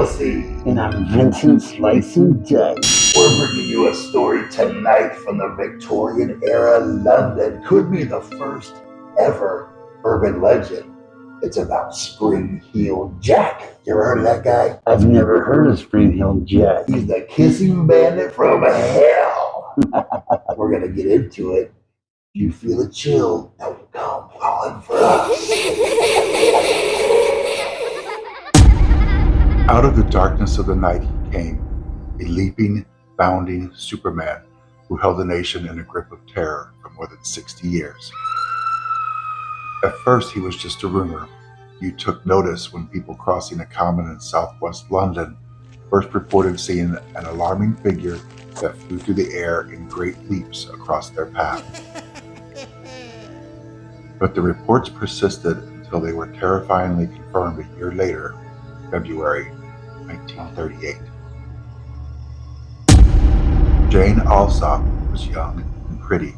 Lugosi. And I'm Vincent Slicing Dice. We're bringing you a story tonight from the Victorian-Era London. Could be the first ever urban legend. It's about Spring-Heeled Jack. You ever heard of that guy? I've never heard of Spring-Heeled Jack. He's the kissing bandit from hell. We're going to get into it. You feel a chill, don't come calling for us. Out of the darkness of the night he came, a leaping, bounding Superman who held the nation in a grip of terror for more than 60 years. At first he was just a rumor. You took notice when people crossing a common in southwest London first reported seeing an alarming figure that flew through the air in great leaps across their path. But the reports persisted until they were terrifyingly confirmed a year later, February 1938. Jane Alsop was young and pretty.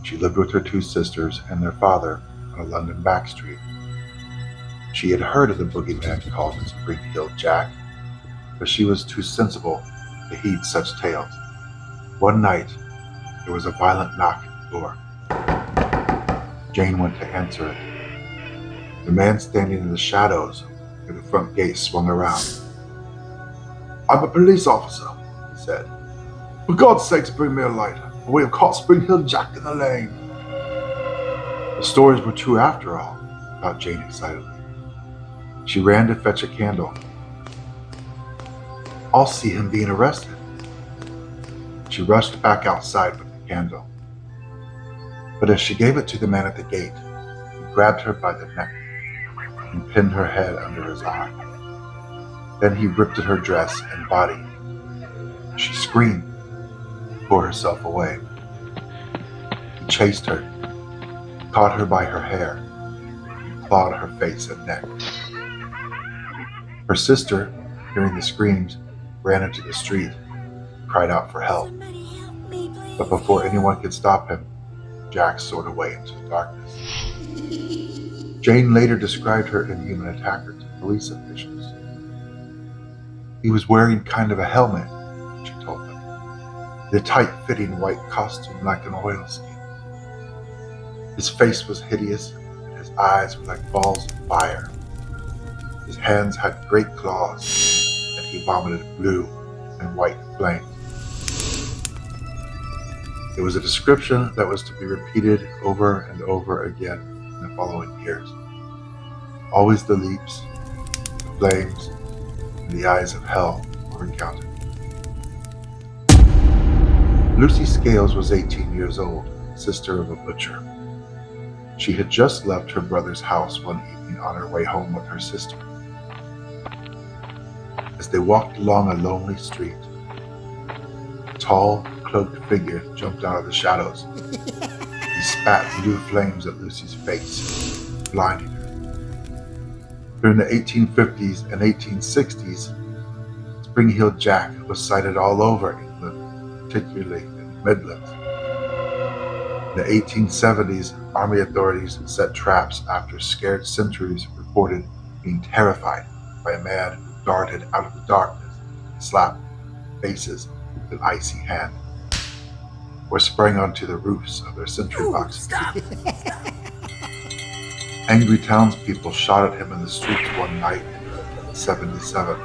She lived with her two sisters and their father on a London back street. She had heard of the boogeyman called Spring-Heeled Jack, but she was too sensible to heed such tales. One night, there was a violent knock at the door. Jane went to answer it. The man standing in the shadows near the front gate swung around. "I'm a police officer," he said. "For God's sakes, bring me a light. We have caught Spring-Heeled Jack in the lane." The stories were true after all, thought Jane excitedly. She ran to fetch a candle. "I'll see him being arrested." She rushed back outside with the candle. But as she gave it to the man at the gate, he grabbed her by the neck and pinned her head under his arm. Then he ripped at her dress and body. She screamed, tore herself away. He chased her, caught her by her hair, and clawed her face and neck. Her sister, hearing the screams, ran into the street and cried out for help. But before anyone could stop him, Jack soared away into the darkness. Jane later described her inhuman attacker to police officials. "He was wearing kind of a helmet," she told them. "The tight-fitting white costume like an oilskin. His face was hideous, and his eyes were like balls of fire. His hands had great claws, and he vomited blue and white flames." It was a description that was to be repeated over and over again in the following years. Always the leaps, the flames, and the eyes of hell were encountered. Lucy Scales was 18 years old, sister of a butcher. She had just left her brother's house one evening on her way home with her sister. As they walked along a lonely street, a tall, cloaked figure jumped out of the shadows. He spat blue flames at Lucy's face, blinding her. During the 1850s and 1860s, Spring-Heeled Jack was sighted all over England, particularly in the Midlands. In the 1870s, army authorities set traps after scared sentries reported being terrified by a man who darted out of the darkness and slapped faces with an icy hand, or sprang onto the roofs of their sentry boxes. Angry townspeople shot at him in the streets one night in 1977.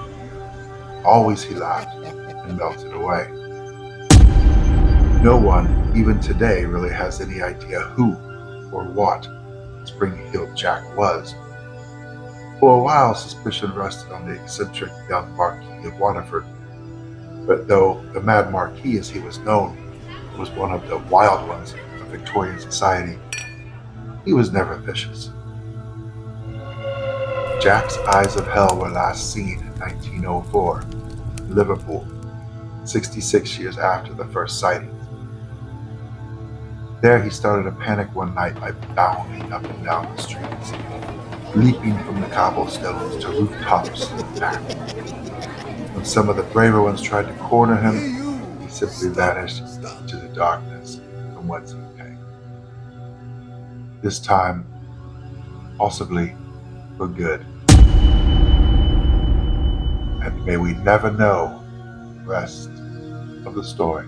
Always he laughed and melted away. No one, even today, really has any idea who or what Spring-Heeled Jack was. For a while, suspicion rested on the eccentric young Marquis of Waterford. But though the Mad Marquis, as he was known, was one of the wild ones of Victorian society, he was never vicious. Jack's eyes of hell were last seen in 1904 in Liverpool, 66 years after the first sighting. There he started a panic one night by bounding up and down the streets, leaping from the cobblestones to rooftops and back. When some of the braver ones tried to corner him, he simply vanished into the darkness from whence he came. This time, possibly for good. and may we never know the rest of the story.